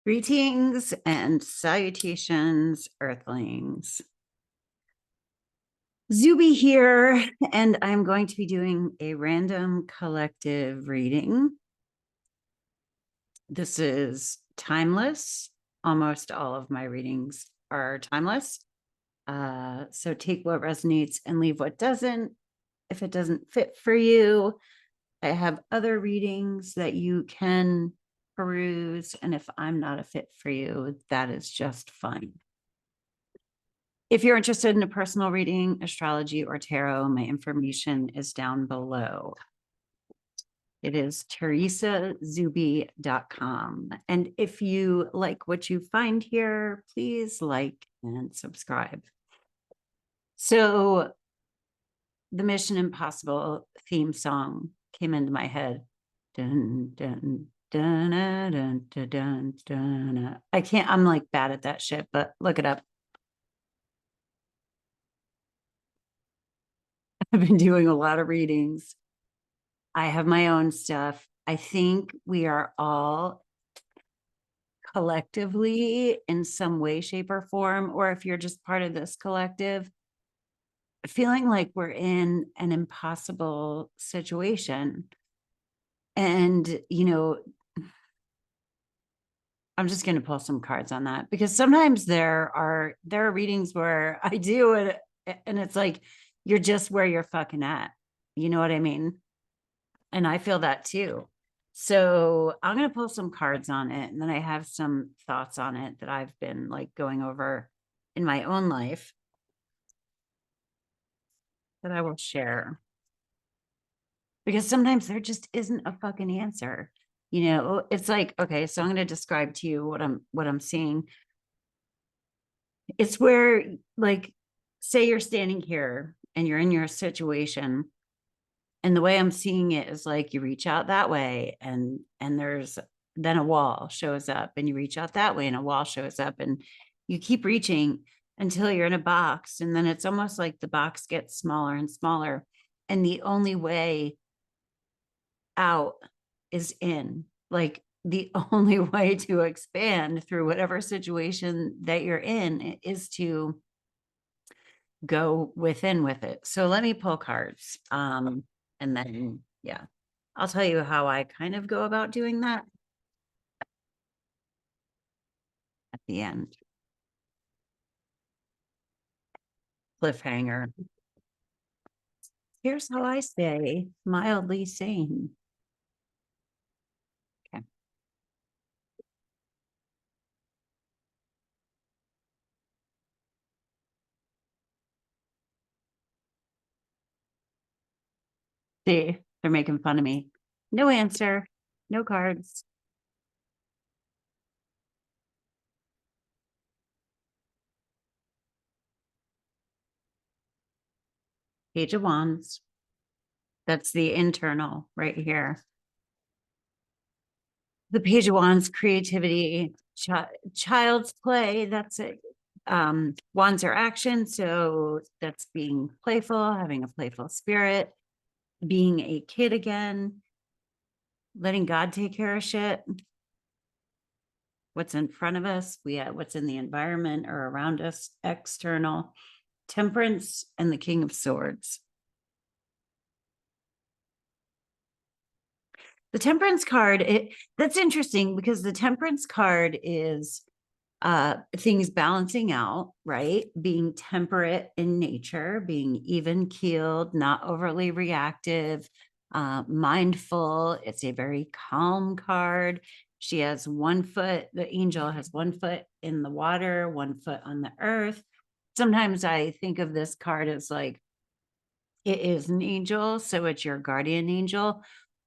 Greetings and salutations, Earthlings. Zube here, and I'm going to be doing a random collective reading. This is timeless. Almost all of my readings are timeless. So take what resonates and leave what doesn't. If it doesn't fit for you, I have other readings that you can peruse. And if I'm not a fit for you, that is just fine. If you're interested in a personal reading, astrology, or tarot, my information is down below. It is teresazube.com. And if you like what you find here, please like and subscribe. So the Mission Impossible theme song came into my head. Dun, dun, dun, dun, dun, dun, dun, dun. I can't, I'm like bad at that shit, but look it up. I've been doing a lot of readings. I have my own stuff. I think we are all collectively in some way, shape, or form, or if you're just part of this collective, feeling like we're in an impossible situation. And, you know, I'm just going to pull some cards on that because sometimes there are readings where I do it and it's like, you're just where you're fucking at. You know what I mean? And I feel that too. So I'm going to pull some cards on it. And then I have some thoughts on it that I've been like going over in my own life that I will share. Because sometimes there just isn't a fucking answer. You know, it's like, okay, so I'm going to describe to you what I'm seeing. It's where, like, say you're standing here and you're in your situation. And the way I'm seeing it is like you reach out that way and there's then a wall shows up and you reach out that way and a wall shows up and you keep reaching until you're in a box. And then it's almost like the box gets smaller and smaller. And the only way out is in. Like the only way to expand through whatever situation that you're in is to go within with it. So let me pull cards. And then, yeah, I'll tell you how I kind of go about doing that at the end. Cliffhanger. Here's how I stay mildly sane. Okay. See, they're making fun of me. No answer, no cards. Page of Wands. That's the internal right here. The Page of Wands, creativity, child's play. That's it. Wands are action. So that's being playful, having a playful spirit, being a kid again, letting God take care of shit. What's in front of us, what's in the environment or around us, external, Temperance, and the King of Swords. The Temperance card, that's interesting because the Temperance card is things balancing out, right? Being temperate in nature, being even keeled, not overly reactive, mindful. It's a very calm card. She has one foot, the angel has one foot in the water, one foot on the earth. Sometimes I think of this card as like, it is an angel, so it's your guardian angel.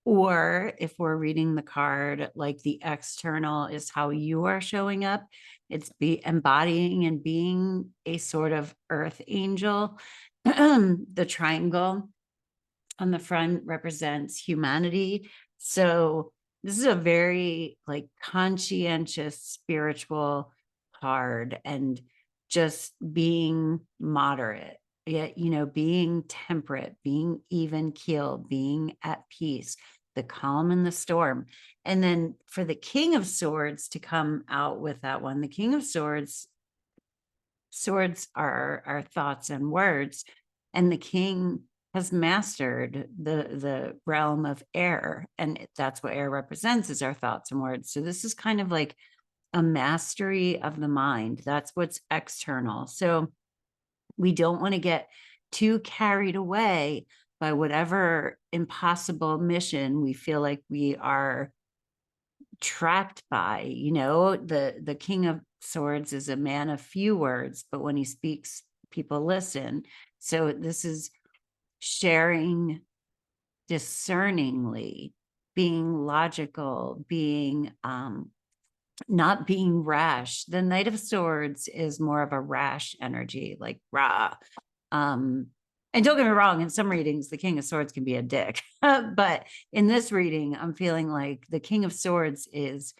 Or if we're reading the card, like the external is how you are showing up. It's embodying and being a sort of earth angel. The triangle on the front represents humanity. So this is a very like conscientious spiritual card and just being moderate. Yet, you know, being temperate, being even keeled, being at peace. the calm in the storm. And then for the King of Swords to come out with that one, the King of Swords are our thoughts and words, and the king has mastered the realm of air, and that's what air represents, is our thoughts and words. So this is kind of like a mastery of the mind. That's what's external. So we don't want to get too carried away by whatever impossible mission we feel like we are trapped by. The King of Swords is a man of few words, but when he speaks, people listen. So this is sharing discerningly, being logical, being not being rash. The Knight of Swords is more of a rash energy, like rah. And don't get me wrong, in some readings, the King of Swords can be a dick. But in this reading, I'm feeling like the King of Swords is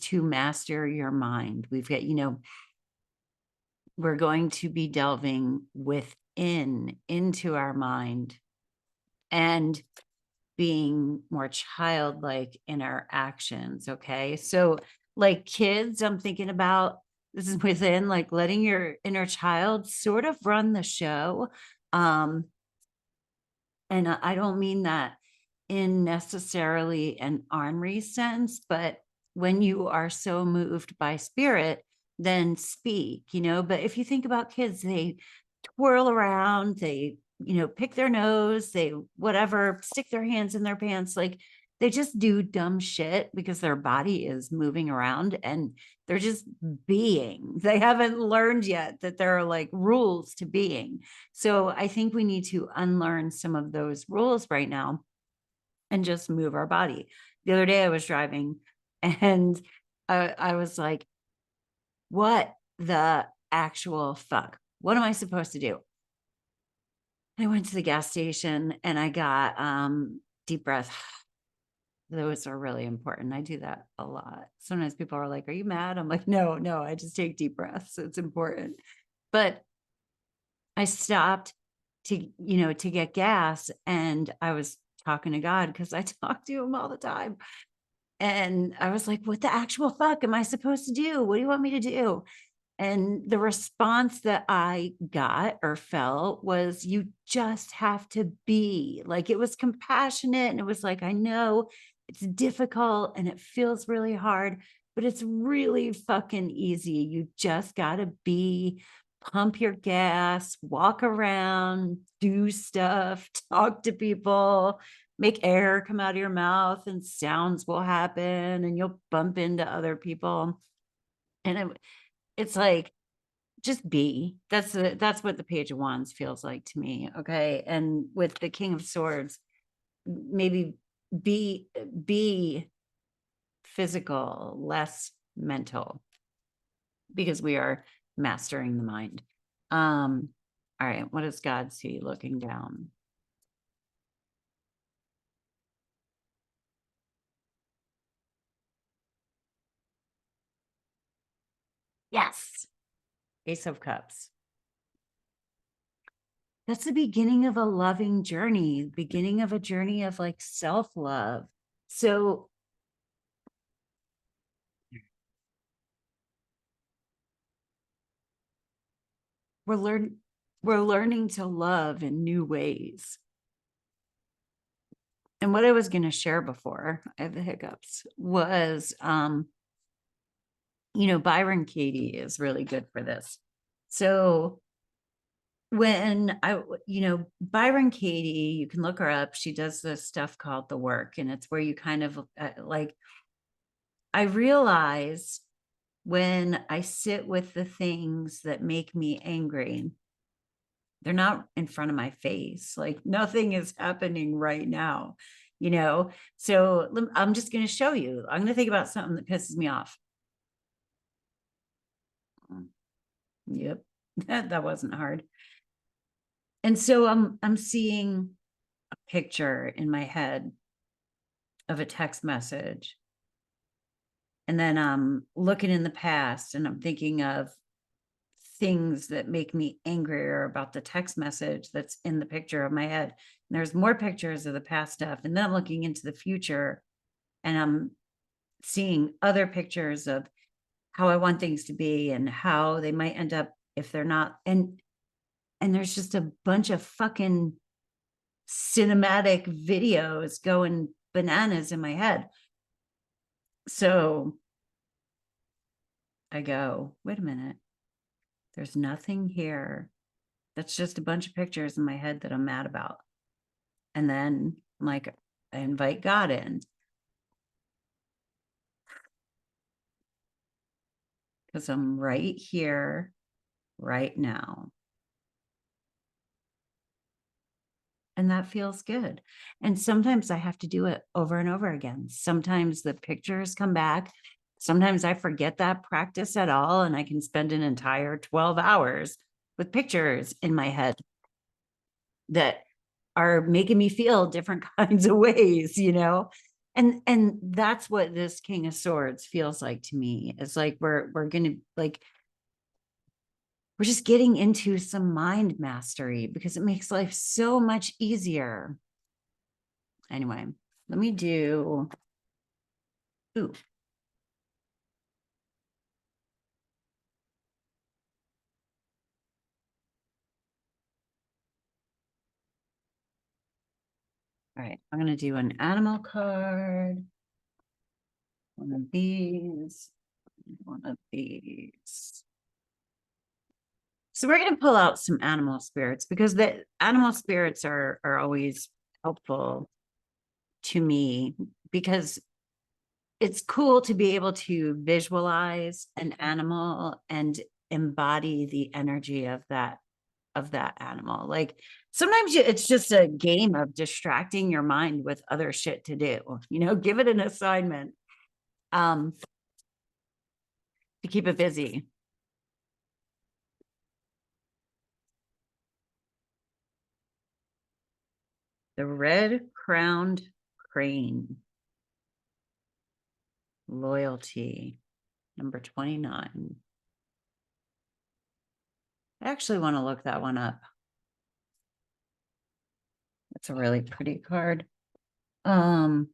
to master your mind. We've got, we're going to be delving into our mind and being more childlike in our actions. Okay. So like kids, I'm thinking about, this is within, like letting your inner child sort of run the show. And I don't mean that in necessarily an ornery sense, but when you are so moved by spirit, then speak, but if you think about kids, they twirl around, they, pick their nose, they whatever, stick their hands in their pants, like they just do dumb shit because their body is moving around and they're just being. They haven't learned yet that there are like rules to being. So I think we need to unlearn some of those rules right now and just move our body. The other day I was driving and I was like, what the actual fuck? What am I supposed to do? I went to the gas station and I got deep breath. Those are really important. I do that a lot. Sometimes people are like, are you mad? I'm like, no, I just take deep breaths. It's important. But I stopped to get gas, and I was talking to God because I talk to him all the time. And I was like, what the actual fuck am I supposed to do? What do you want me to do? And the response that I got or felt was, you just have to be. Like, it was compassionate. And it was like, I know it's difficult and it feels really hard, but it's really fucking easy. You just got to be, pump your gas, walk around, do stuff, talk to people, make air come out of your mouth and sounds will happen and you'll bump into other people. And it's like, just be. That's what the Page of Wands feels like to me. Okay. And with the King of Swords, maybe be physical, less mental, because we are mastering the mind. All right. What does God see looking down? Yes. Ace of Cups. That's the beginning of a loving journey, beginning of a journey of like self-love. So we're learning to love in new ways. And what I was going to share before I have the hiccups was, Byron Katie is really good for this. So when Byron Katie, you can look her up. She does this stuff called The Work, and it's where you kind of like, I realize when I sit with the things that make me angry, they're not in front of my face. Like, nothing is happening right now, So I'm just going to show you. I'm going to think about something that pisses me off. Yep. That wasn't hard. And so I'm seeing a picture in my head of a text message. And then I'm looking in the past and I'm thinking of things that make me angrier about the text message that's in the picture of my head. There's more pictures of the past stuff. And then I'm looking into the future and I'm seeing other pictures of how I want things to be and how they might end up if they're not. And there's just a bunch of fucking cinematic videos going bananas in my head. So I go, wait a minute. There's nothing here. That's just a bunch of pictures in my head that I'm mad about. And then I'm like, I invite God in. Because I'm right here, right now. And that feels good. And sometimes I have to do it over and over again. Sometimes the pictures come back. Sometimes I forget that practice at all, and I can spend an entire 12 hours with pictures in my head that are making me feel different kinds of ways, you know? And that's what this King of Swords feels like to me. It's like we're gonna like we're just getting into some mind mastery because it makes life so much easier. Anyway, let me do, ooh. All right, I'm going to do an animal card, one of these, one of these. So we're going to pull out some animal spirits because the animal spirits are always helpful to me because it's cool to be able to visualize an animal and embody the energy of that animal. Like sometimes it's just a game of distracting your mind with other shit to do, you know, give it an assignment to keep it busy. The red-crowned crane. Loyalty, number 29. I actually want to look that one up. It's a really pretty card. The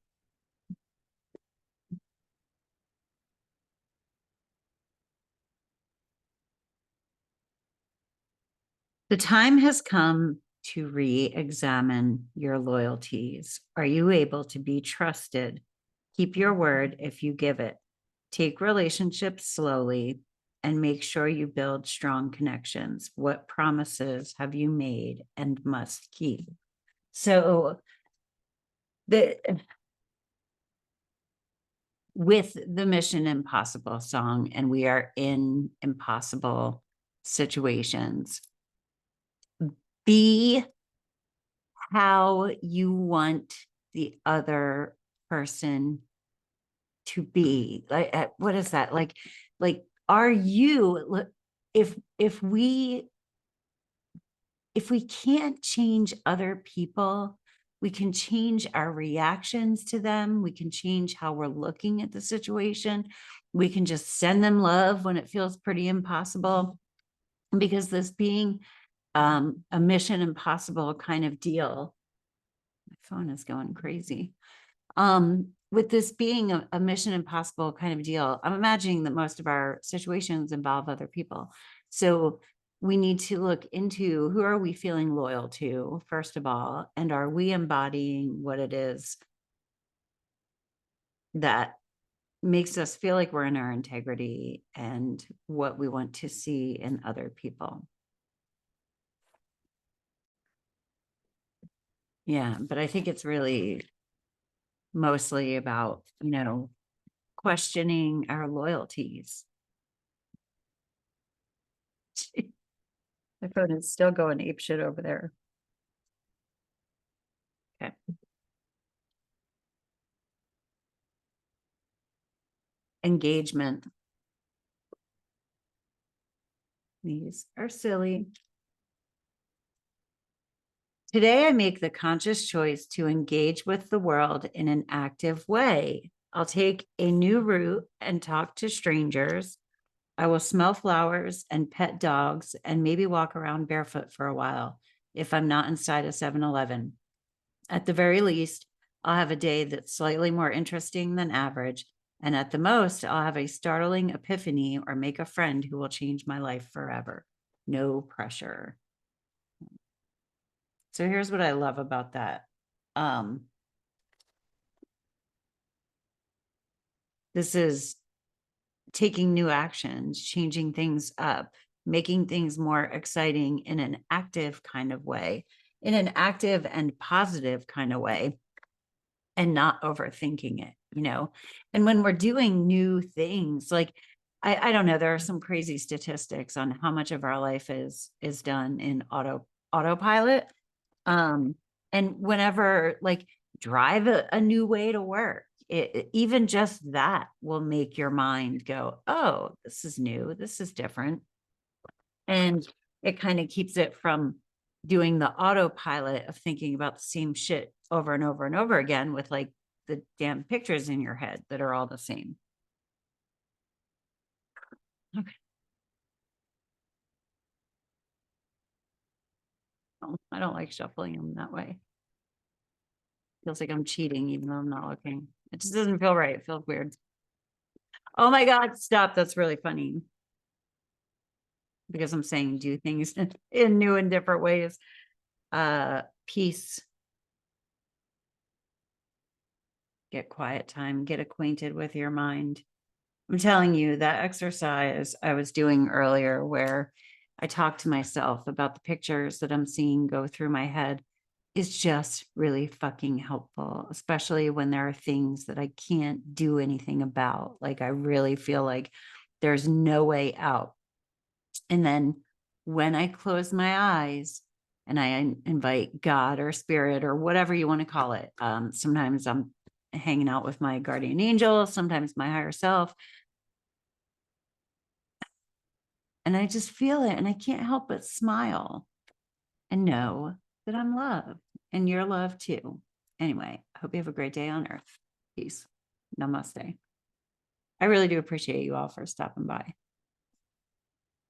time has come to re-examine your loyalties. Are you able to be trusted? Keep your word if you give it. Take relationships slowly and make sure you build strong connections. What promises have you made and must keep? So with the Mission Impossible song, and we are in impossible situations, be how you want the other person to be. Like what is that? Like are you, if we can't change other people, we can change our reactions to them. We can change how we're looking at the situation. We can just send them love when it feels pretty impossible, because this being a Mission Impossible kind of deal, my phone is going crazy. With this being a Mission Impossible kind of deal, I'm imagining that most of our situations involve other people. So we need to look into who are we feeling loyal to, first of all, and are we embodying what it is that makes us feel like we're in our integrity and what we want to see in other people. Yeah, but I think it's really mostly about, you know, questioning our loyalties. My phone is still going apeshit over there. Okay. Engagement. These are silly. Today, I make the conscious choice to engage with the world in an active way. I'll take a new route and talk to strangers. I will smell flowers and pet dogs and maybe walk around barefoot for a while if I'm not inside a 7-Eleven. At the very least, I'll have a day that's slightly more interesting than average. And at the most, I'll have a startling epiphany or make a friend who will change my life forever. No pressure. So here's what I love about that. This is taking new actions, changing things up, making things more exciting in an active kind of way, in an active and positive kind of way, and not overthinking it, you know? And when we're doing new things, like, I don't know, there are some crazy statistics on how much of our life is done in autopilot. And whenever, like, drive a new way to work, even just that will make your mind go, oh, this is new, this is different. And it kind of keeps it from doing the autopilot of thinking about the same shit over and over and over again with, like, the damn pictures in your head that are all the same. Okay. I don't like shuffling them that way. Feels like I'm cheating even though I'm not looking. It just doesn't feel right. It feels weird. Oh my God, stop. That's really funny. Because I'm saying do things in new and different ways. Peace. Get quiet time. Get acquainted with your mind. I'm telling you, that exercise I was doing earlier where I talk to myself about the pictures that I'm seeing go through my head is just really fucking helpful, especially when there are things that I can't do anything about. Like, I really feel like there's no way out. And then when I close my eyes and I invite God or spirit or whatever you want to call it, sometimes I'm hanging out with my guardian angel, sometimes my higher self, and I just feel it and I can't help but smile and know that I'm loved and you're loved too. Anyway, I hope you have a great day on earth. Peace. Namaste. I really do appreciate you all for stopping by.